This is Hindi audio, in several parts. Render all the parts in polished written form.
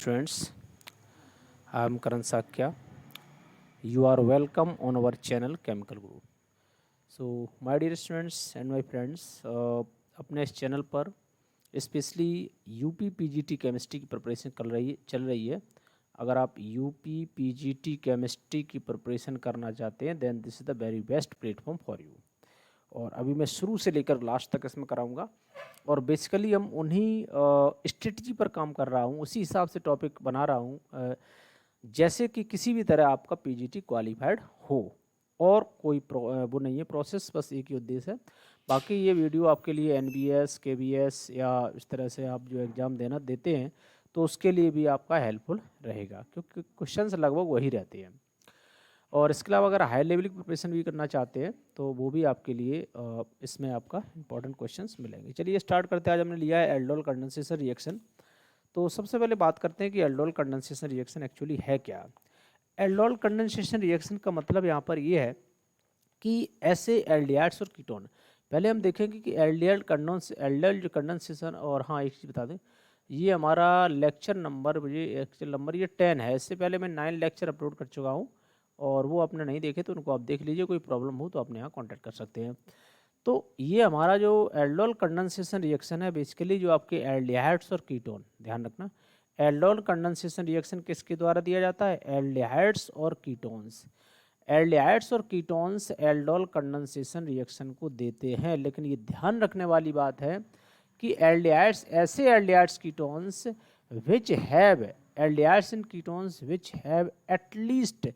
Students, I am Karan Sakya. You are welcome on our channel Chemical Group. So, my dear students and my friends, अपने इस चैनल पर स्पेशली यूपी पीजीटी केमिस्ट्री की प्रिपरेशन चल रही है। अगर आप यूपी पीजीटी केमिस्ट्री की प्रिपरेशन करना चाहते हैं then this is the very best platform for you. और अभी मैं शुरू से लेकर लास्ट तक इसमें कराऊंगा और बेसिकली हम उन्हीं स्ट्रेटजी पर काम कर रहा हूँ, उसी हिसाब से टॉपिक बना रहा हूँ जैसे कि किसी भी तरह आपका पीजीटी क्वालिफाइड हो। और कोई वो नहीं है प्रोसेस, बस एक ही उद्देश्य है। बाकी ये वीडियो आपके लिए एनबीएस केवीएस या इस तरह से आप जो एग्ज़ाम देते हैं तो उसके लिए भी आपका हेल्पफुल रहेगा, क्योंकि क्वेश्चंस लगभग वही रहते हैं। और इसके अलावा अगर हाई लेवल की प्रिपरेशन भी करना चाहते हैं तो वो भी आपके लिए इसमें आपका इंपॉर्टेंट क्वेश्चंस मिलेंगे। चलिए स्टार्ट करते हैं। आज हमने लिया है एल्डोल कंडेंसेशन रिएक्शन। तो सबसे पहले बात करते हैं कि एल्डोल कंडेंसेशन रिएक्शन एक्चुअली है क्या। एल्डोल कंडेंसेशन रिएक्शन का मतलब यहाँ पर ये है कि ऐसे एल्डिहाइड्स और कीटोन, पहले हम देखेंगे कि एल्डिहाइड एल्डिहाइड कंडेंसेशन। और हाँ, एक चीज़ बता दें, ये हमारा लेक्चर नंबर ये 10 है। इससे पहले मैं 9 लेक्चर अपलोड कर चुका हूँ और वो आपने नहीं देखे तो उनको आप देख लीजिए। कोई प्रॉब्लम हो तो अपने यहाँ कॉन्टैक्ट कर सकते हैं। तो ये हमारा जो एल्डोल कंडेंसेशन रिएक्शन है, बेसिकली जो आपके एल्डिहाइड्स और कीटोन, ध्यान रखना, एल्डोल कंडेंसेशन रिएक्शन किसके द्वारा दिया जाता है? एल्डिहाइड्स और कीटोन्स। एल्डिहाइड्स और कीटोन्स एल्डोल कंडेंसेशन रिएक्शन को देते हैं। लेकिन ये ध्यान रखने वाली बात है कि एल्डिहाइड्स, ऐसे aldehydes ketones which have aldehydes and ketones which have at least,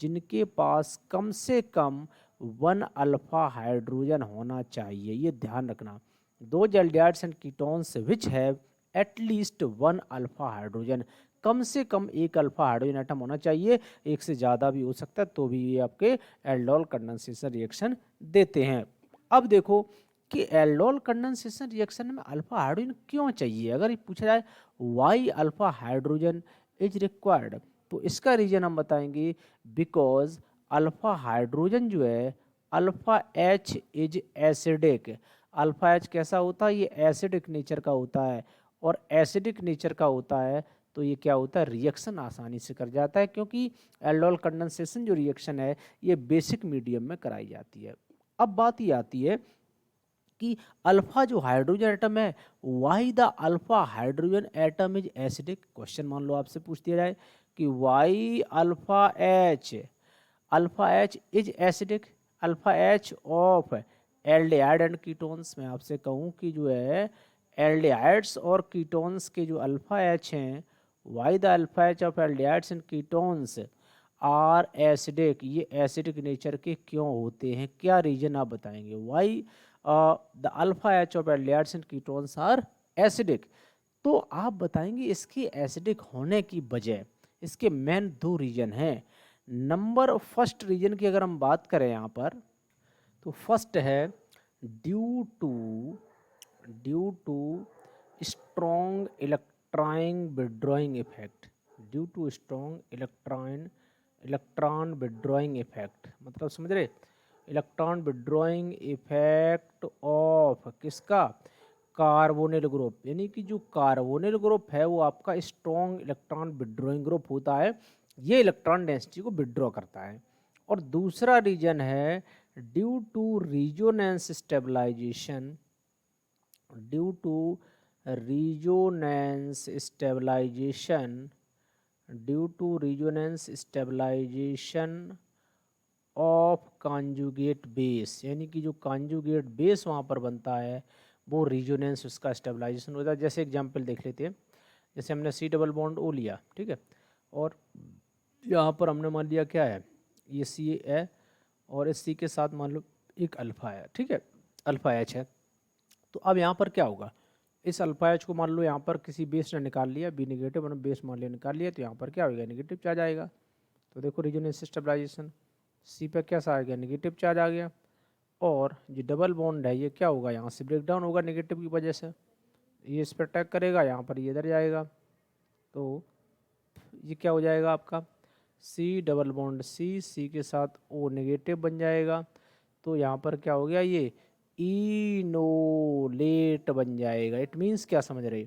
जिनके पास कम से कम 1 अल्फा हाइड्रोजन होना चाहिए। ये ध्यान रखना, दो aldehydes and ketones which have at least 1 alpha hydrogen, कम से कम एक अल्फा हाइड्रोजन एटम होना चाहिए। एक से ज़्यादा भी हो सकता है तो भी ये आपके एल्डोल कंडेंसेशन रिएक्शन देते हैं। अब देखो कि एल्डोल कंडेंसेशन रिएक्शन में अल्फा हाइड्रोजन क्यों चाहिए। अगर ये पूछा जाए why alpha hydrogen is required, तो इसका रीजन हम बताएंगे बिकॉज अल्फा हाइड्रोजन जो है, alpha H is acidic. Alpha H कैसा होता है? ये एसिडिक नेचर का होता है। और एसिडिक नेचर का होता है तो ये क्या होता है? रिएक्शन आसानी से कर जाता है, क्योंकि एल्डोल कंडेंसेशन जो रिएक्शन है ये बेसिक मीडियम में कराई जाती है। अब बात ये आती है कि अल्फा जो हाइड्रोजन एटम है, why the alpha hydrogen atom is acidic. Question मान लो आपसे पूछ दिया जाए कि why alpha H is acidic, alpha H of aldehyde and ketones. मैं आपसे कहूँ कि जो है एल्डिहाइड्स और कीटोन्स के जो अल्फा एच हैं, why the alpha H of aldehydes and ketones are acidic, ये एसिडिक नेचर के क्यों होते हैं? क्या रीजन आप बताएंगे? Why the alpha H of aldehydes and ketones are acidic. तो आप बताएंगे इसके एसिडिक होने की वजह, इसके मेन 2 रीजन हैं। नंबर फर्स्ट रीजन की अगर हम बात करें यहाँ पर, तो फर्स्ट है due to strong electron withdrawing effect. Due to strong electron withdrawing effect, मतलब समझ रहे? इलेक्ट्रॉन विड्रॉइंग इफेक्ट ऑफ किसका? Carbonyl group. यानी कि जो कार्बोनिल ग्रुप है वो आपका स्ट्रॉन्ग इलेक्ट्रॉन विड्रॉइंग ग्रुप होता है, ये इलेक्ट्रॉन डेंसिटी को विड्रॉ करता है। और दूसरा रीजन है due to resonance stabilization, due to resonance stabilization, due to resonance stabilization of conjugate base. यानी कि जो कॉन्जुगेट बेस वहाँ पर बनता है वो रिजोनेंस, उसका स्टेबलाइजेशन होता है। जैसे एग्जांपल देख लेते हैं, जैसे हमने सी डबल बॉन्ड ओ लिया, ठीक है, और यहाँ पर हमने मान लिया क्या है, ये सी है और इस सी के साथ मान लो एक अल्फा है, ठीक है, अल्फा एच है। तो अब यहाँ पर क्या होगा, इस अल्फा एच को मान लो यहाँ पर किसी बेस ने निकाल लिया, बी नेगेटिव, मैंने बेस मान लिया निकाल लिया, तो यहाँ पर क्या होगा, नेगेटिव चार्ज आएगा। तो देखो रिजोनेंस स्टेबलाइजेशन, सी पे कैसा आ गया, नेगेटिव चार्ज आ गया। और जो डबल बॉन्ड है ये क्या होगा, यहाँ से ब्रेक डाउन होगा नेगेटिव की वजह से, ये इस पर अटैक करेगा, यहाँ पर ये इधर जाएगा, तो ये क्या हो जाएगा आपका सी डबल बॉन्ड सी, सी के साथ ओ नेगेटिव बन जाएगा। तो यहाँ पर क्या हो गया, ये इनोलेट बन जाएगा। इट मीन्स क्या समझ रहे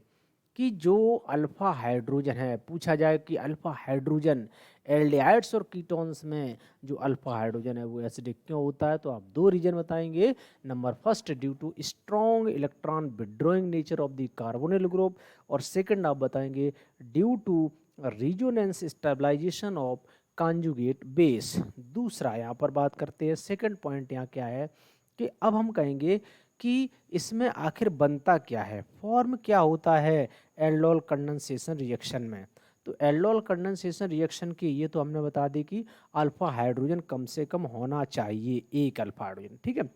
कि जो अल्फा हाइड्रोजन है, पूछा जाए कि अल्फा हाइड्रोजन एल्डिहाइड्स और कीटोन्स में जो अल्फा हाइड्रोजन है वो एसिडिक क्यों होता है, तो आप दो रीजन बताएंगे। Number first, due to strong electron withdrawing nature of the carbonyl group, और सेकंड आप बताएंगे due to resonance stabilization of conjugate base. दूसरा यहाँ पर बात करते हैं, सेकंड पॉइंट यहाँ क्या है कि अब हम कहेंगे कि इसमें आखिर बनता क्या है, फॉर्म क्या होता है एल्डोल कंडेंसेशन रिएक्शन में। तो एल्डोल कंडेंसेशन रिएक्शन की ये तो हमने बता दी कि अल्फा हाइड्रोजन कम से कम होना चाहिए, एक अल्फा हाइड्रोजन, ठीक है।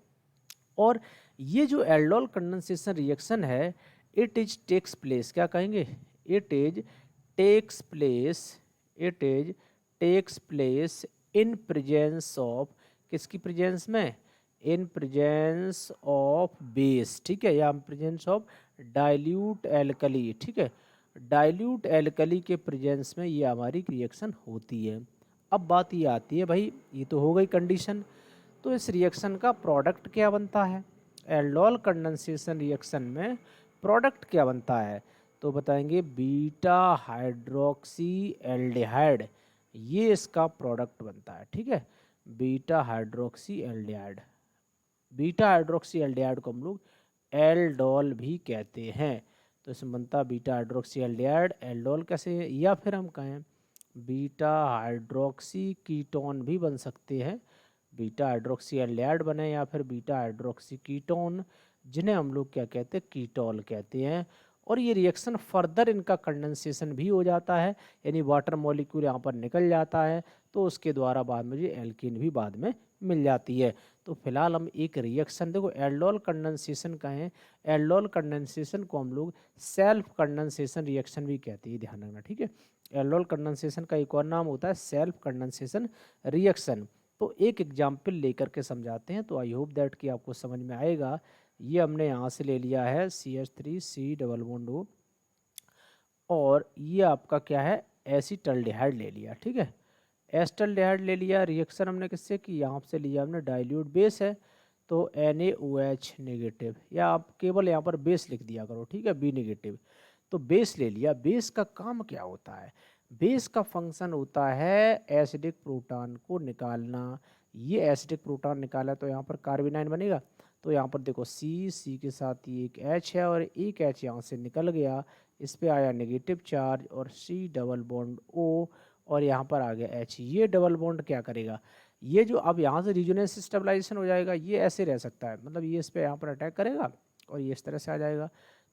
और ये जो एल्डोल कंडेंसेशन रिएक्शन है, इट इज टेक्स प्लेस, क्या कहेंगे, it is takes place, it is takes place in presence of, किसकी प्रेजेंस में, इन प्रेजेंस ऑफ बेस, ठीक है, या प्रेजेंस ऑफ डाइल्यूट एल्कली, ठीक है, डाइल्यूट एल्कली के प्रेजेंस में ये हमारी रिएक्शन होती है। अब बात ये आती है भाई, ये तो हो गई कंडीशन, तो इस रिएक्शन का प्रोडक्ट क्या बनता है, एल्डोल कंडेंसेशन रिएक्शन में प्रोडक्ट क्या बनता है, तो बताएंगे बीटा हाइड्रोक्सी एल्डिहाइड, ये इसका प्रोडक्ट बनता है, ठीक है, beta hydroxy aldehyde. Beta hydroxy aldehyde को हम लोग एल्डोल भी कहते हैं। तो इसमें बनता बीटा हाइड्रोक्सी एल्डिहाइड, एल्डोल कैसे, या फिर हम कहें बीटा हाइड्रोक्सी कीटोन भी बन सकते हैं, बीटा हाइड्रोक्सी एल्डिहाइड बने, या फिर बीटा हाइड्रोक्सी कीटोन, जिन्हें हम लोग क्या कहते हैं, कीटोल कहते हैं। और ये रिएक्शन फर्दर इनका कंडेंसेशन भी हो जाता है, यानी वाटर मॉलिक्यूल यहाँ पर निकल जाता है, तो उसके द्वारा बाद में जो एल्कीन भी बाद में मिल जाती है। तो फिलहाल हम एक रिएक्शन, देखो एल्डोल कंडेंसेशन कहें, एल्डोल कंडेंसेशन को हम लोग सेल्फ कंडेंसेशन रिएक्शन भी कहते हैं, ध्यान रखना, ठीक है। एल्डोल कंडेंसेशन का एक और नाम होता है सेल्फ कंडेंसेशन रिएक्शन। तो एक एग्जाम्पल लेकर के समझाते हैं, तो आई होप दैट कि आपको समझ में आएगा। ये हमने यहाँ से ले लिया है CH3C डबल बॉन्ड O, और ये आपका क्या है, एसीटल्डिहाइड ले लिया, ठीक है, एसिटल्डिहाइड ले लिया। रिएक्शन हमने किससे की, यहाँ से लिया हमने डाइल्यूट बेस है, तो NaOH नेगेटिव, या आप केवल यहाँ पर बेस लिख दिया करो, ठीक है, B नेगेटिव। तो बेस ले लिया, बेस का काम क्या होता है, बेस का फंक्शन होता है एसिडिक प्रोटॉन को निकालना। ये एसिडिक प्रोटॉन निकाला तो यहाँ पर कार्बोनाइन बनेगा, तो यहाँ पर देखो C के साथ ये एक H है, और एक H यहाँ से निकल गया, इस पे आया नेगेटिव चार्ज, और C डबल बॉन्ड O, और यहाँ पर आ गया H। ये डबल बॉन्ड क्या करेगा, ये जो अब यहाँ से रिजोनेंस स्टेबलाइजेशन हो जाएगा, ये ऐसे रह सकता है, मतलब ये इस पे यहाँ पर अटैक करेगा और ये इस तरह से आ जाएगा,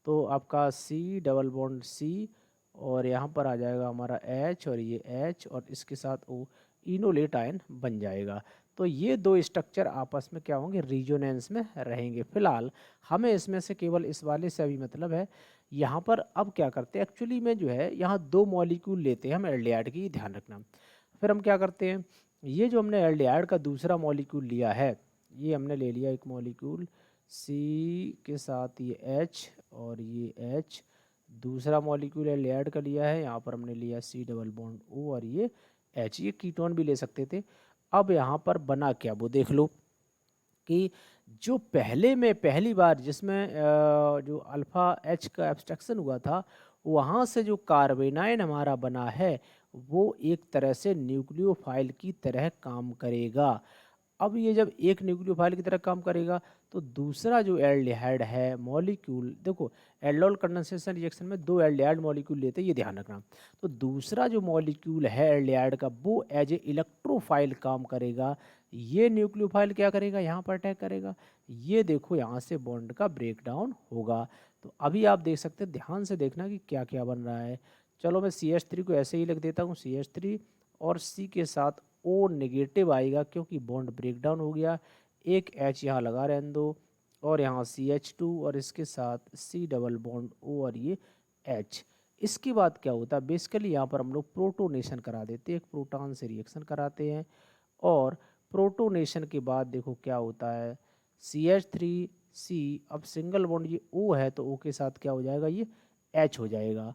तो आपका C डबल बॉन्ड C, और यहाँ पर आ जाएगा हमारा H, और ये H, और इसके साथ O, इनोलेट आयन बन जाएगा। तो ये दो स्ट्रक्चर आपस में क्या होंगे, रिजोनेंस में रहेंगे। फिलहाल हमें इसमें से केवल इस वाले से अभी मतलब है। यहाँ पर अब क्या करते हैं, एक्चुअली में जो है यहाँ दो मॉलिक्यूल लेते हैं हम एल्डिहाइड की, ध्यान रखना। फिर हम क्या करते हैं, ये जो हमने एल्डिहाइड का दूसरा मॉलिक्यूल लिया है, ये हमने ले लिया एक मॉलिक्यूल C के साथ ये H और ये H, दूसरा मॉलिक्यूल एल्डिहाइड का लिया है, यहाँ पर हमने लिया C डबल बॉन्ड O और ये H, ये कीटोन भी ले सकते थे। अब यहाँ पर बना क्या वो देख लो कि जो पहले में पहली बार जिसमें जो अल्फ़ा H का एब्स्ट्रैक्शन हुआ था, वहाँ से जो कार्बेनाइन हमारा बना है वो एक तरह से न्यूक्लियोफाइल की तरह काम करेगा। अब ये जब एक न्यूक्लियोफाइल की तरह काम करेगा तो दूसरा जो एल्डिहाइड है मॉलिक्यूल, देखो एल्डोल कंडेंसेशन रिएक्शन में दो एल्डिहाइड मॉलिक्यूल लेते हैं, ये ध्यान रखना। तो दूसरा जो मॉलिक्यूल है एल्डिहाइड का वो एज ए इलेक्ट्रोफाइल काम करेगा। ये न्यूक्लियोफाइल क्या करेगा, यहाँ पर अटैक करेगा, ये देखो यहाँ से बॉन्ड का ब्रेकडाउन होगा। तो अभी आप देख सकते हैं, ध्यान से देखना कि क्या क्या बन रहा है। चलो मैं CH3 को ऐसे ही लिख देता हूँ, CH3 और C के साथ O नेगेटिव आएगा क्योंकि बॉन्ड ब्रेकडाउन हो गया। एक H यहाँ लगा रहने दो, और यहाँ CH2 और इसके साथ C डबल बॉन्ड O और ये H। इसके बाद क्या होता है, बेसिकली यहाँ पर हम लोग प्रोटोनेशन करा देते हैं, एक प्रोटॉन से रिएक्शन कराते हैं, और प्रोटोनेशन के बाद देखो क्या होता है, CH3C, अब सिंगल बॉन्ड ये O है तो O के साथ क्या हो जाएगा, ये H हो जाएगा,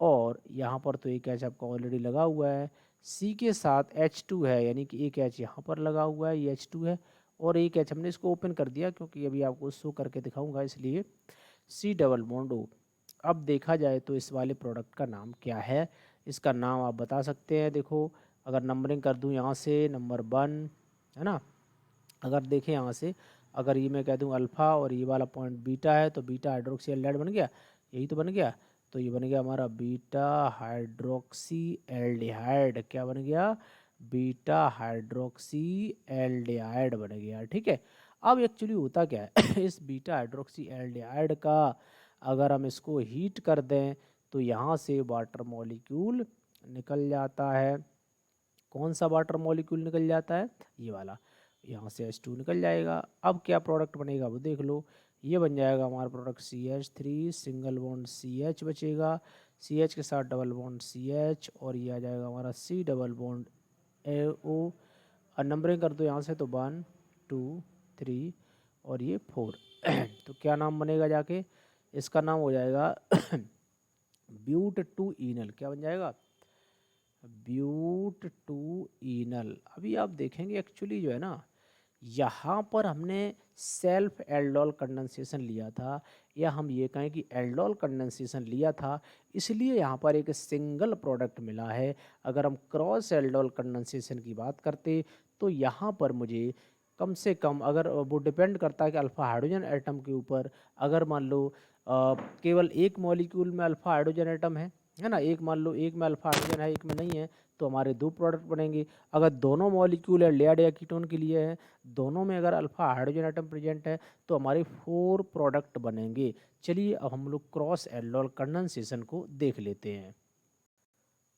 और यहाँ पर तो एक H आपका ऑलरेडी लगा हुआ है। C के साथ H2 है, यानी कि एक H यहाँ पर लगा हुआ है, ये H2 है, और एक H हमने इसको ओपन कर दिया क्योंकि अभी आपको शो करके दिखाऊंगा इसलिए, C डबल बॉन्ड O। अब देखा जाए तो इस वाले प्रोडक्ट का नाम क्या है, इसका नाम आप बता सकते हैं। देखो अगर नंबरिंग कर दूं यहाँ से, नंबर 1 है ना, अगर देखें यहाँ से, अगर ये मैं कह दूं अल्फ़ा और ये वाला पॉइंट बीटा है, तो बीटा हाइड्रोक्सी एल्डिहाइड बन गया, यही तो बन गया। तो ये बन गया हमारा बीटा हाइड्रोक्सी एल्डिहाइड, क्या बन गया, बीटा हाइड्रोक्सी एल्डिहाइड बन गया। ठीक है, अब एक्चुअली होता क्या है इस बीटा हाइड्रोक्सी एल्डिहाइड का अगर हम इसको हीट कर दें तो यहाँ से वाटर मॉलिक्यूल निकल जाता है। कौन सा वाटर मॉलिक्यूल निकल जाता है, ये वाला, यहाँ से H2 निकल जाएगा। अब क्या प्रोडक्ट बनेगा वो देख लो, ये बन जाएगा हमारा product CH3, single bond CH बचेगा, CH के साथ डबल बॉन्ड CH, और ये आ जाएगा हमारा C डबल बॉन्ड AO। और नंबरिंग कर दो यहाँ से, तो 1 2 3 और ये 4 तो क्या नाम बनेगा जाके, इसका नाम हो जाएगा ब्यूट टू इनल, क्या बन जाएगा, ब्यूट टू इनल। अभी आप देखेंगे एक्चुअली जो है ना, यहाँ पर हमने सेल्फ एल्डोल कंडेंसेशन लिया था, या हम ये कहें कि एल्डोल कंडेंसेशन लिया था, इसलिए यहाँ पर एक सिंगल प्रोडक्ट मिला है। अगर हम क्रॉस एल्डोल कंडेंसेशन की बात करते तो यहाँ पर मुझे कम से कम, अगर वो डिपेंड करता है कि अल्फ़ा हाइड्रोजन एटम के ऊपर, अगर मान लो केवल एक मॉलिक्यूल में अल्फ़ा हाइड्रोजन एटम है ना, एक मान लो एक में अल्फ़ा हाइड्रोजन है एक में नहीं है, तो हमारे 2 प्रोडक्ट बनेंगे। अगर दोनों मॉलिक्यूल एल्डिहाइड या कीटोन के लिए है, दोनों में अगर अल्फ़ा हाइड्रोजन एटम प्रेजेंट है, तो हमारे 4 प्रोडक्ट बनेंगे। चलिए अब हम लोग क्रॉस एल्डोल कंडेंसेशन को देख लेते हैं।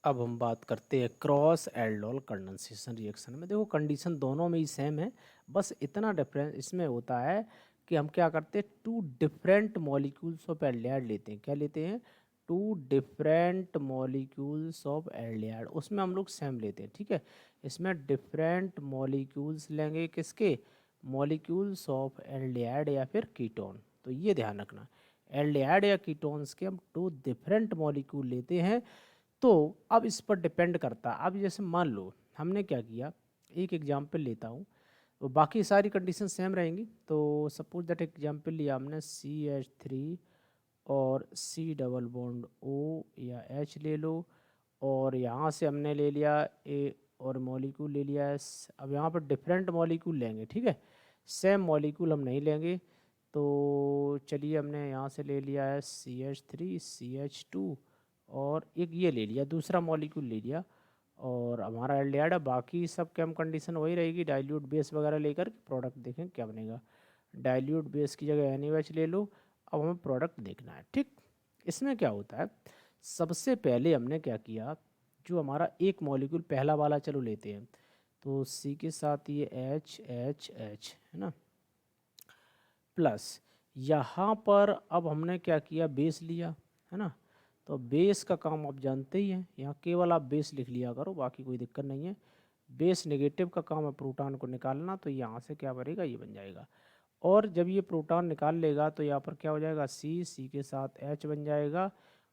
अब हम बात करते हैं क्रॉस एल्डोल कंडेंसेशन रिएक्शन में। देखो कंडीशन दोनों में ही सेम है, बस इतना डिफरेंस इसमें होता है कि हम क्या करते हैं, 2 डिफरेंट मॉलिक्यूल्स ऑफ एल्डिहाइड लेते हैं। क्या लेते हैं, 2 डिफरेंट मॉलिक्यूल्स ऑफ एल्डिहाइड, उसमें हम लोग सेम लेते हैं। ठीक है, इसमें डिफरेंट मॉलिक्यूल्स लेंगे, किसके, मॉलिक्यूल्स ऑफ एल्डिहाइड या फिर कीटोन। तो ये ध्यान रखना, एल्डिहाइड या कीटोन्स के हम 2 डिफरेंट मॉलिक्यूल लेते हैं। तो अब इस पर डिपेंड करता है। अब जैसे मान लो हमने क्या किया, एक एग्जाम्पल लेता हूँ, तो बाकी सारी कंडीशन सेम रहेंगी। तो सपोज दैट एग्जाम्पल लिया हमने CH3 और C डबल बॉन्ड O या H ले लो, और यहाँ से हमने ले लिया A और मॉलिक्यूल ले लिया S। अब यहाँ पर डिफरेंट मॉलिक्यूल लेंगे, ठीक है, सेम मॉलिक्यूल हम नहीं लेंगे। तो चलिए हमने यहाँ से ले लिया है CH3 CH2 और एक ये ले लिया, दूसरा मॉलिक्यूल ले लिया, और हमारा एल्डिहाइड है। बाकी सब केम कंडीशन वही रहेगी, डाइल्यूट बेस वगैरह लेकर प्रोडक्ट देखें क्या बनेगा। डाइल्यूट बेस की जगह NaOH ले लो। अब हमें प्रोडक्ट देखना है। ठीक, इसमें क्या होता है, सबसे पहले हमने क्या किया, जो हमारा एक मॉलिक्यूल पहला वाला चलो लेते हैं, तो C के साथ ये H है ना, प्लस यहाँ पर अब हमने क्या किया, बेस लिया, है ना। तो बेस का काम आप जानते ही हैं, यहाँ केवल आप बेस लिख लिया करो, बाकी कोई दिक्कत नहीं है। बेस नेगेटिव का काम है प्रोटॉन को निकालना, तो यहाँ से क्या बनेगा, ये बन जाएगा। और जब ये प्रोटॉन निकाल लेगा तो यहाँ पर क्या हो जाएगा, C के साथ H बन जाएगा,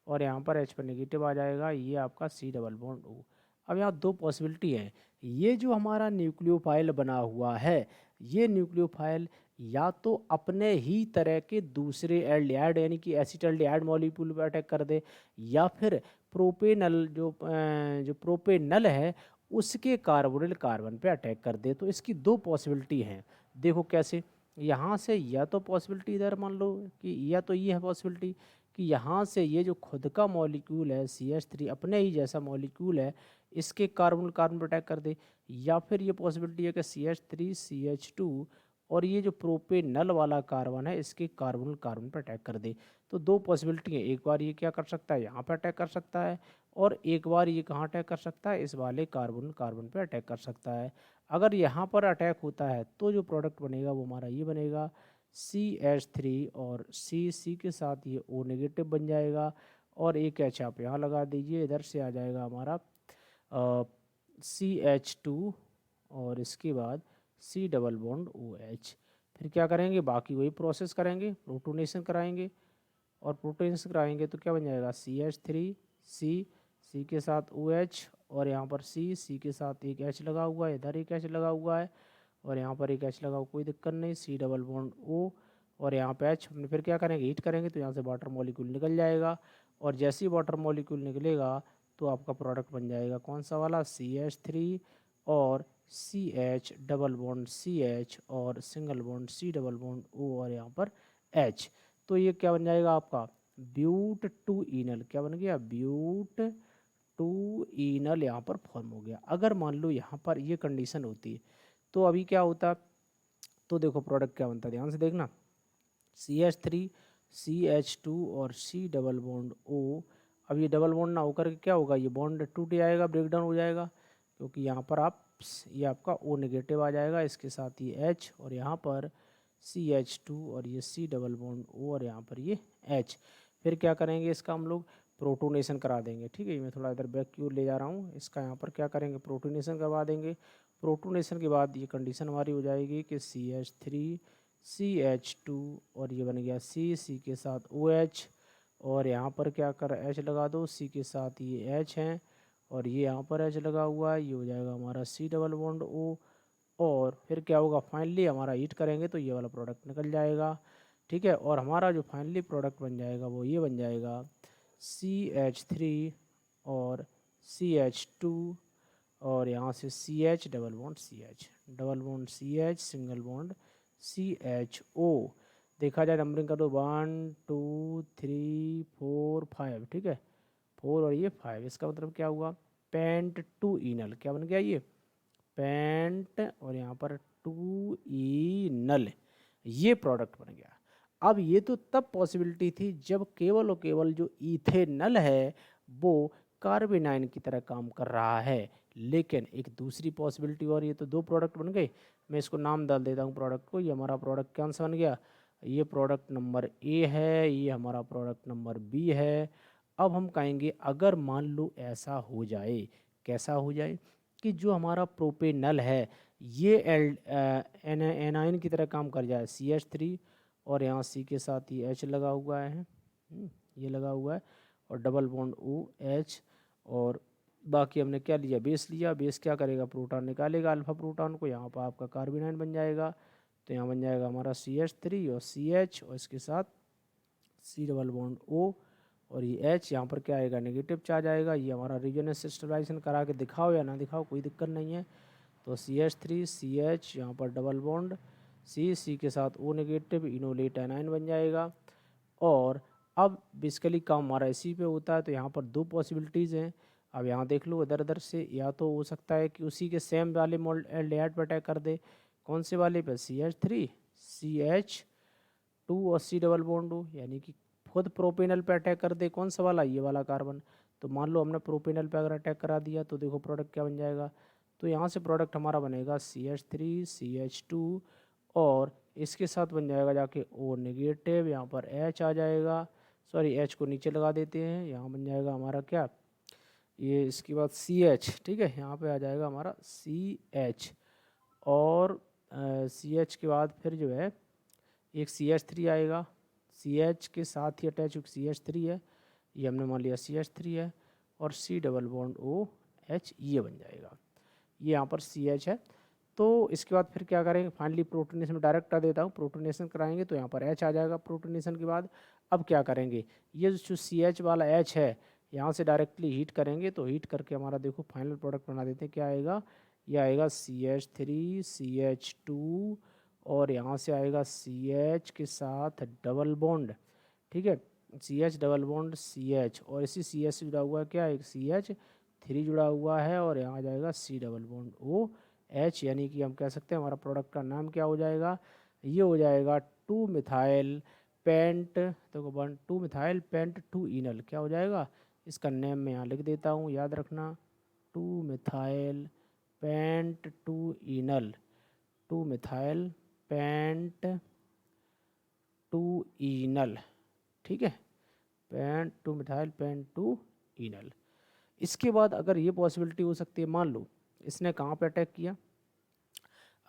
और यहाँ पर H पर नेगेटिव आ जाएगा, ये आपका C डबल बॉन्ड O। अब यहाँ 2 पॉसिबिलिटी है, ये जो हमारा न्यूक्लियोफाइल बना हुआ है, ये न्यूक्लियोफाइल या तो अपने ही तरह के दूसरे एल्डिहाइड यानी कि एसिटाल्डिहाइड मॉलिक्यूल पर अटैक कर दे, या फिर प्रोपेनल जो प्रोपेनल है उसके कार्बोनिल कार्बन पे अटैक कर दे। तो इसकी 2 पॉसिबिलिटी हैं। देखो कैसे, यहाँ से या तो पॉसिबिलिटी इधर मान लो कि, या तो ये है पॉसिबिलिटी कि यहाँ से ये जो खुद का मॉलिक्यूल है CH3 अपने ही जैसा मॉलिक्यूल है, इसके कार्बोनिल कार्बन पर अटैक कर दे, या फिर ये पॉसिबिलिटी है कि CH3 CH2 और ये जो प्रोपेनल वाला कार्बन है इसके कार्बोनिल कार्बन पर अटैक कर दे। तो 2 पॉसिबिलिटी है, एक बार ये क्या कर सकता है, यहाँ पर अटैक कर सकता है, और एक बार ये कहाँ अटैक कर सकता है, इस वाले कार्बोनिल कार्बन पर अटैक कर सकता है। अगर यहाँ पर अटैक होता है तो जो प्रोडक्ट बनेगा वो हमारा ये बनेगा, CH3 और C के साथ ये O नेगेटिव बन जाएगा, और एक H आप यहाँ लगा दीजिए, इधर से आ जाएगा हमारा CH2 और इसके बाद C डबल बॉन्ड OH। फिर क्या करेंगे, बाकी वही प्रोसेस करेंगे, प्रोटोनेशन कराएंगे, और प्रोटोनेशन कराएंगे तो क्या बन जाएगा, CH3 C के साथ OH, और यहाँ पर C के साथ एक H लगा हुआ है, इधर एक H लगा हुआ है, और यहाँ पर एक H लगा हुआ, कोई दिक्कत नहीं, C डबल बॉन्ड O, और यहाँ पे H हमने फिर क्या करेंगे, हीट करेंगे तो यहाँ से वाटर मॉलिक्यूल निकल जाएगा, और जैसे ही वाटर मॉलिक्यूल निकलेगा तो आपका प्रोडक्ट बन जाएगा कौन सा वाला, CH3 और CH डबल बॉन्ड CH और single bond C double bond O और यहाँ पर H। तो ये क्या बन जाएगा आपका, ब्यूट टू इनल, क्या बन गया, ब्यूट टू इनल यहाँ पर फॉर्म हो गया। अगर मान लो यहाँ पर ये कंडीशन होती तो अभी क्या होता, तो देखो प्रोडक्ट क्या बनता, ध्यान से देखना, CH3 CH2 और C डबल बॉन्ड O। अब ये डबल बॉन्ड ना होकर के क्या होगा, ये बॉन्ड टूट जाएगा, ब्रेक डाउन हो जाएगा, क्योंकि यहाँ पर आप ये आपका O नेगेटिव आ जाएगा, इसके साथ ये H और यहाँ पर CH2 और ये C डबल बॉन्ड O और यहाँ पर ये H। फिर क्या करेंगे, इसका हम लोग प्रोटोनेशन करा देंगे। ठीक है, मैं थोड़ा इधर बैक की ओर ले जा रहा हूँ, इसका यहाँ पर क्या करेंगे, प्रोटोनेशन करवा देंगे। प्रोटोनेशन के बाद ये कंडीशन हमारी हो जाएगी कि CH3 CH2 और ये बन गया C के साथ OH, और यहाँ पर क्या कर H लगा दो, C के साथ ये H हैं और ये यहाँ पर H लगा हुआ है, ये हो जाएगा हमारा C डबल बॉन्ड O। और फिर क्या होगा, फाइनली हमारा हीट करेंगे तो ये वाला प्रोडक्ट निकल जाएगा। ठीक है, और हमारा जो फाइनली प्रोडक्ट बन जाएगा वो ये बन जाएगा CH3 और CH2 और यहाँ से CH double bond CH double bond CH single bond CHO। देखा जाए नंबरिंग का तो 1 2 3 4 5, ठीक है, 4 और ये 5, इसका मतलब क्या हुआ, पेंट टू इनल, क्या बन गया ये, पेंट और यहाँ पर टू इनल, ये प्रोडक्ट बन गया। अब ये तो तब पॉसिबिलिटी थी जब केवल और केवल जो इथेनल है वो कार्बेनाइन की तरह काम कर रहा है, लेकिन एक दूसरी पॉसिबिलिटी और, ये तो दो प्रोडक्ट बन गए, मैं इसको नाम डाल देता हूँ प्रोडक्ट को, ये हमारा प्रोडक्ट कौन सा बन गया, ये प्रोडक्ट नंबर ए है, ये हमारा प्रोडक्ट नंबर बी है। अब हम कहेंगे अगर मान लो ऐसा हो जाए, कैसा हो जाए, कि जो हमारा प्रोपेनल है ये एनाइन की तरह काम कर जाए, CH3 और यहाँ C के साथ ये H लगा हुआ है, ये लगा हुआ है, और डबल बॉन्ड OH, और बाकी हमने क्या लिया, बेस लिया, बेस क्या करेगा, प्रोटॉन निकालेगा अल्फा प्रोटॉन को, यहाँ पर आपका कार्बोनाइन बन जाएगा, तो यहाँ बन जाएगा हमारा CH3 और CH और इसके साथ C डबल बॉन्ड O और ये H, यहाँ पर क्या आएगा, नेगेटिव चार्ज आएगा। ये हमारा रेजोनेंस स्टेबलाइजेशन करा के दिखाओ या ना दिखाओ कोई दिक्कत नहीं है। तो CH3 CH यहाँ पर डबल बॉन्ड C के साथ O नेगेटिव, इनोलेट एनाइन बन जाएगा। और अब बेसिकली काम हमारा इसी पे होता है, तो यहाँ पर दो पॉसिबिलिटीज़ हैं। अब यहाँ देख लो इधर उधर से, या तो हो सकता है कि उसी के सेम वाले एल्डिहाइड पर अटैक कर दे, कौन से वाले पे, CH3 CH2 और C डबल बॉन्ड हो, यानी कि खुद प्रोपेनल पे अटैक कर दे, कौन सा वाला, ये वाला कार्बन। तो मान लो हमने प्रोपेनल पे अगर अटैक करा दिया तो देखो प्रोडक्ट क्या बन जाएगा, तो यहाँ से प्रोडक्ट हमारा बनेगा CH3 CH2 और इसके साथ बन जाएगा जाके O नेगेटिव, यहाँ पर H आ जाएगा, सॉरी H को नीचे लगा देते हैं, यहाँ बन जाएगा हमारा क्या, ये इसके बाद CH, ठीक है, यहाँ पे आ जाएगा हमारा CH, और CH के बाद फिर जो है एक CH3 आएगा, CH के साथ ही अटैच CH3 है, ये हमने मान लिया CH3 है, और C डबल बॉन्ड OH, ये बन जाएगा, ये यहाँ पर CH है। तो इसके बाद फिर क्या करेंगे, फाइनली प्रोटोनेशन में डायरेक्ट कर देता हूँ, प्रोटोनेशन कराएंगे तो यहाँ पर H आ जाएगा प्रोटोनेशन के बाद। अब क्या करेंगे, ये जो CH वाला H है यहाँ से डायरेक्टली हीट करेंगे, तो हीट करके हमारा देखो फाइनल प्रोडक्ट बना देते हैं, क्या आएगा, ये आएगा CH3 CH2 और यहाँ से आएगा CH के साथ डबल बॉन्ड, ठीक है, CH डबल बॉन्ड CH, और इसी CH से जुड़ा हुआ है क्या, एक CH3 जुड़ा हुआ है, और यहाँ आ जाएगा C डबल बॉन्ड OH, यानी कि हम कह सकते हैं हमारा प्रोडक्ट का नाम क्या हो जाएगा, ये हो जाएगा 2 मिथाइल पेंट, तो 2 मिथाइल पेंट 2 इनल, क्या हो जाएगा, इसका नेम मैं यहाँ लिख देता हूँ, याद रखना, 2 मिथाइल पेंट 2 इनल, 2 मिथाइल पेंट 2 इनल, ठीक है, पेंट 2 मिथाइल पेंट 2 इनल। इसके बाद अगर ये पॉसिबिलिटी हो सकती है, मान लो इसने कहाँ पे अटैक किया,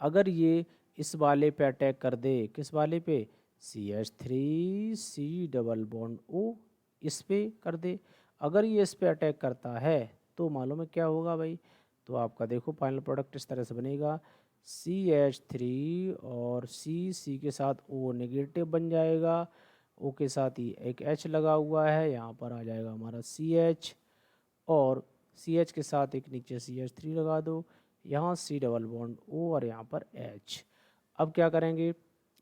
अगर ये इस वाले पे अटैक कर दे, किस वाले पे, CH3 C double bond O, इस पे कर दे, अगर ये इस पे अटैक करता है तो मालूम है क्या होगा भाई, तो आपका देखो फाइनल प्रोडक्ट इस तरह से बनेगा, CH3 और C के साथ O नेगेटिव बन जाएगा, O के साथ ही एक H लगा हुआ है, यहाँ पर आ जाएगा हमारा CH, और CH के साथ एक नीचे CH3 लगा दो, यहाँ C डबल बॉन्ड O और यहाँ पर H। अब क्या करेंगे,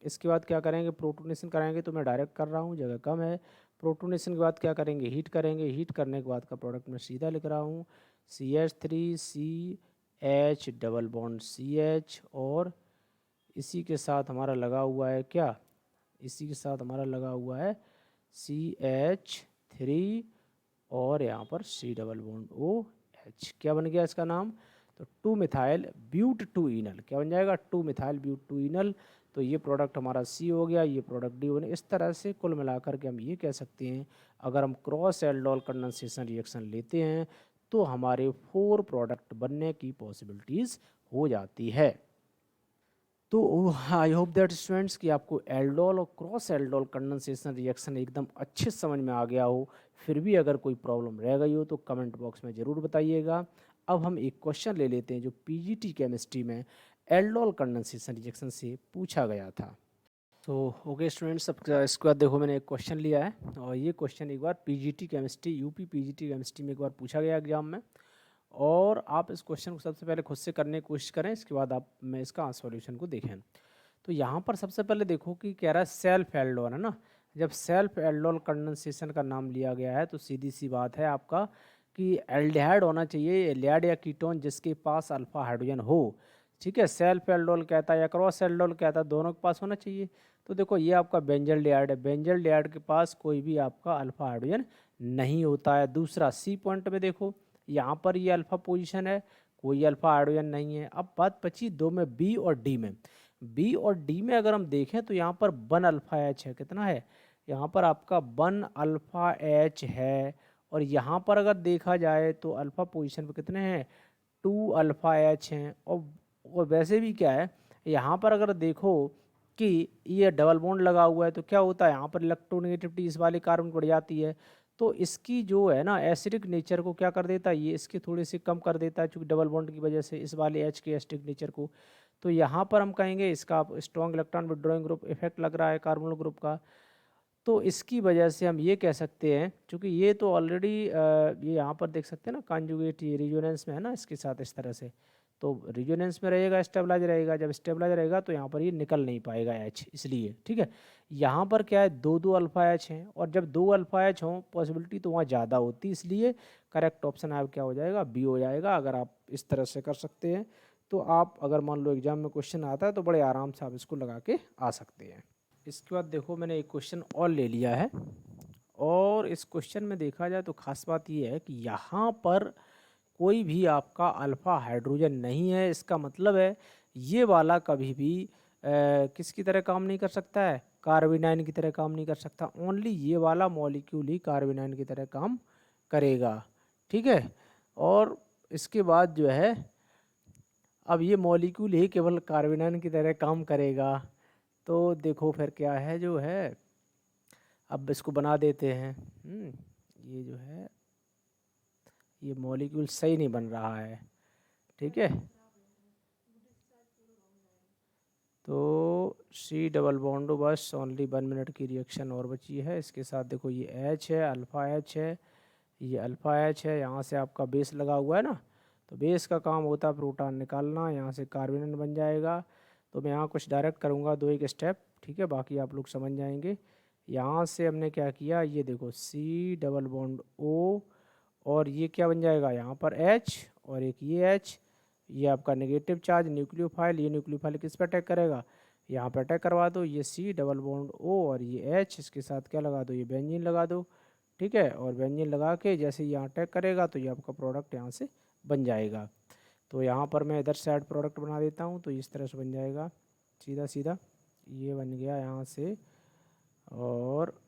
इसके बाद क्या करेंगे, प्रोटोनेशन कराएंगे, तो मैं डायरेक्ट कर रहा हूँ, जगह कम है। प्रोटोनेशन के बाद क्या करेंगे, हीट करेंगे, हीट करने के बाद का प्रोडक्ट मैं सीधा लिख रहा हूँ, CH3 CH double bond CH, और इसी के साथ हमारा लगा हुआ है क्या, इसी के साथ हमारा लगा हुआ है CH3 और यहाँ पर C डबल बॉन्ड OH। क्या बन गया इसका नाम, तो 2 मिथाइल ब्यूट 2 इनल, क्या बन जाएगा, 2 मिथाइल ब्यूट 2 इनल। तो ये प्रोडक्ट हमारा C हो गया, ये प्रोडक्ट D बने। इस तरह से कुल मिलाकर के हम ये कह सकते हैं, अगर हम क्रॉस एल्डोल कंडेंसेशन रिएक्शन लेते हैं तो हमारे 4 प्रोडक्ट बनने की पॉसिबिलिटीज़ हो जाती है। तो आई होप दैट स्टूडेंट्स कि आपको एल्डोल और क्रॉस एल्डोल कंडेंसेशन रिएक्शन एकदम अच्छे समझ में आ गया हो। फिर भी अगर कोई प्रॉब्लम रह गई हो तो कमेंट बॉक्स में ज़रूर बताइएगा। अब हम एक क्वेश्चन ले लेते हैं जो पीजीटी केमिस्ट्री में एल्डोल कंडेंसेशन रिएक्शन से पूछा गया था। तो ओके स्टूडेंट्स, अब इसके बाद देखो मैंने एक क्वेश्चन लिया है, और ये क्वेश्चन एक बार PGT chemistry UP PGT chemistry में एक बार पूछा गया एग्जाम में, और आप इस क्वेश्चन को सबसे पहले खुद से करने की कोशिश करें, इसके बाद आप मैं इसका सॉल्यूशन को देखें। तो यहाँ पर सबसे पहले देखो कि कह रहा है सेल्फ एल्डोल है ना। जब सेल्फ एल्डोल कंडेंसेशन का नाम लिया गया है तो सीधी सी बात है आपका कि एल्डिहाइड होना चाहिए, एल्डिहाइड या कीटोन जिसके पास अल्फा हाइड्रोजन हो। ठीक है, सेल्फ एल्डोल कहता है या क्रॉस एल्डोल कहता है, दोनों के पास होना चाहिए। तो देखो ये आपका बेंजल्डिहाइड है, बेंजल्डिहाइड के पास कोई भी आपका अल्फा हाइड्रोजन नहीं होता है। दूसरा सी पॉइंट में देखो, यहाँ पर ये अल्फा पोजीशन है, कोई अल्फा हाइड्रोजन नहीं है। अब बात बची दो में, बी और डी में। बी और डी में अगर हम देखें तो यहाँ पर 1 अल्फा एच है, कितना है, यहाँ पर आपका 1 अल्फा एच है, और यहाँ पर अगर देखा जाए तो अल्फा पोजीशन पे कितने हैं, 2 अल्फा एच हैं। और वैसे भी क्या है, यहाँ पर अगर देखो कि ये डबल बॉन्ड लगा हुआ है तो क्या होता है, यहाँ पर इलेक्ट्रोनेगेटिविटी इस वाले कार्बन बढ़ जाती है, तो इसकी जो है ना एसिडिक नेचर को क्या कर देता है, ये इसके थोड़े से कम कर देता है, चूँकि डबल बॉन्ड की वजह से इस वाले एच के एसिडिक नेचर को। तो यहाँ पर हम कहेंगे इसका strong electron withdrawing group effect लग रहा है कार्बोनिल ग्रुप का। तो इसकी वजह से हम ये कह सकते हैं, क्योंकि ये तो ऑलरेडी ये यहाँ पर देख सकते हैं ना कॉन्जुगेट, ये रिजोनेंस में है ना इसके साथ इस तरह से, तो रिजोनेंस में रहेगा, स्टेबलाइज रहेगा। जब स्टेबलाइज रहेगा तो यहाँ पर ये निकल नहीं पाएगा एच, इसलिए ठीक है। यहाँ पर क्या है, 2 अल्फा एच हैं, और जब 2 अल्फा एच हों पॉसिबिलिटी तो वहाँ ज़्यादा होती है, इसलिए करेक्ट ऑप्शन आप क्या हो जाएगा, बी हो जाएगा। अगर आप इस तरह से कर सकते हैं तो आप, अगर मान लो एग्जाम में क्वेश्चन आता है तो बड़े आराम से आप इसको लगा के आ सकते हैं। इसके बाद देखो मैंने एक क्वेश्चन और ले लिया है, और इस क्वेश्चन में देखा जाए तो खास बात ये है कि यहाँ पर कोई भी आपका अल्फ़ा हाइड्रोजन नहीं है। इसका मतलब है ये वाला कभी भी किसकी तरह काम नहीं कर सकता है, कार्बेनाइन की तरह काम नहीं कर सकता। ओनली ये वाला मॉलिक्यूल ही कार्बेनाइन की तरह काम करेगा, ठीक है। और इसके बाद जो है, अब ये मॉलिक्यूल ही केवल कार्बेनाइन की तरह काम करेगा, तो देखो फिर क्या है जो है, अब इसको बना देते हैं। ये जो है ये मॉलिक्यूल सही नहीं बन रहा है, ठीक है। तो सी डबल बॉन्ड बस ओनली 1 मिनट की रिएक्शन और बची है। इसके साथ देखो ये एच है, अल्फ़ा एच है, ये अल्फ़ा एच है, यहाँ से आपका बेस लगा हुआ है ना, तो बेस का काम होता है प्रोटॉन निकालना, यहाँ से कार्बोनेट बन जाएगा। तो मैं यहाँ कुछ डायरेक्ट करूँगा 2 एक स्टेप, ठीक है, बाकी आप लोग समझ जाएंगे। यहाँ से हमने क्या किया, ये देखो सी डबल बॉन्ड ओ, और ये क्या बन जाएगा यहाँ पर एच, और एक ये एच, ये आपका नेगेटिव चार्ज न्यूक्लियोफाइल, ये न्यूक्लियोफाइल किस पर अटैक करेगा, यहाँ पर अटैक करवा दो। ये सी डबल बॉन्ड ओ और ये एच, इसके साथ क्या लगा दो, ये बेंजीन लगा दो, ठीक है। और बेंजीन लगा के जैसे यहाँ अटैक करेगा तो ये आपका प्रोडक्ट यहाँ से बन जाएगा। तो यहाँ पर मैं इधर साइड प्रोडक्ट बना देता हूँ, तो इस तरह से बन जाएगा सीधा सीधा, ये बन गया यहाँ से, और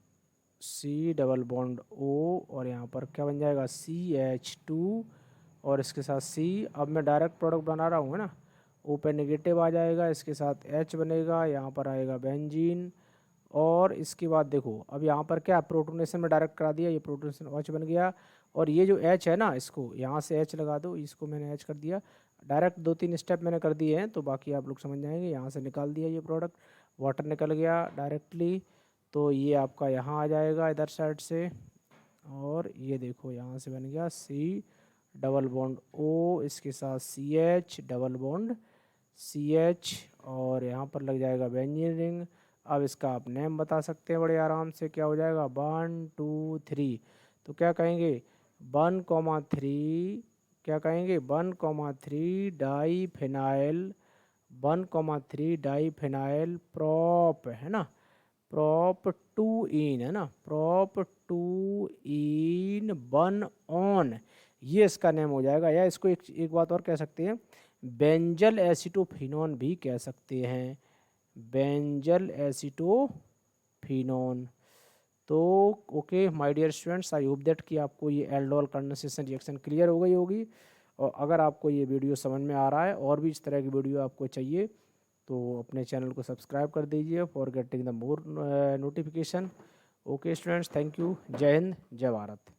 सी डबल बॉन्ड ओ, और यहाँ पर क्या बन जाएगा CH2, और इसके साथ C। अब मैं डायरेक्ट प्रोडक्ट बना रहा हूँ है ना, ओ पे नेगेटिव आ जाएगा, इसके साथ H बनेगा, यहाँ पर आएगा बेंजीन, और इसके बाद देखो अब यहाँ पर क्या प्रोटोनेशन में डायरेक्ट करा दिया, ये प्रोटोनेशन OH बन गया, और ये जो एच है ना, इसको यहाँ से एच लगा दो, इसको मैंने एच कर दिया। डायरेक्ट 2-3 स्टेप मैंने कर दिए हैं, तो बाकी आप लोग समझ जाएंगे। यहाँ से निकाल दिया ये प्रोडक्ट, वाटर निकल गया डायरेक्टली, तो ये आपका यहाँ आ जाएगा इधर साइड से। और ये देखो यहाँ से बन गया सी डबल बॉन्ड ओ, इसके साथ C H double bond C H, और यहाँ पर लग जाएगा बेंजीन रिंग। अब इसका आप नेम बता सकते हैं बड़े आराम से, क्या हो जाएगा 1 2 3। तो क्या कहेंगे 1,3, क्या कहेंगे 1,3 di phenyl, 1,3 di phenyl prop, है ना, प्रॉप 2 इन, है ना, प्रॉप 2 इन 1 ऑन, ये इसका नेम हो जाएगा। या इसको एक बात और कह सकते हैं, बेंजल एसिटोफिनोन भी कह सकते हैं, बेंजल एसिटोफिनोन। तो okay my dear students, I hope that कि आपको ये एल्डोल कंडेंसेशन रिएक्शन क्लियर हो गई होगी। और अगर आपको ये वीडियो समझ में आ रहा है और भी इस तरह की वीडियो आपको चाहिए, तो अपने चैनल को सब्सक्राइब कर दीजिए for getting the more notification. Okay students, thank you, जय हिंद, जय भारत।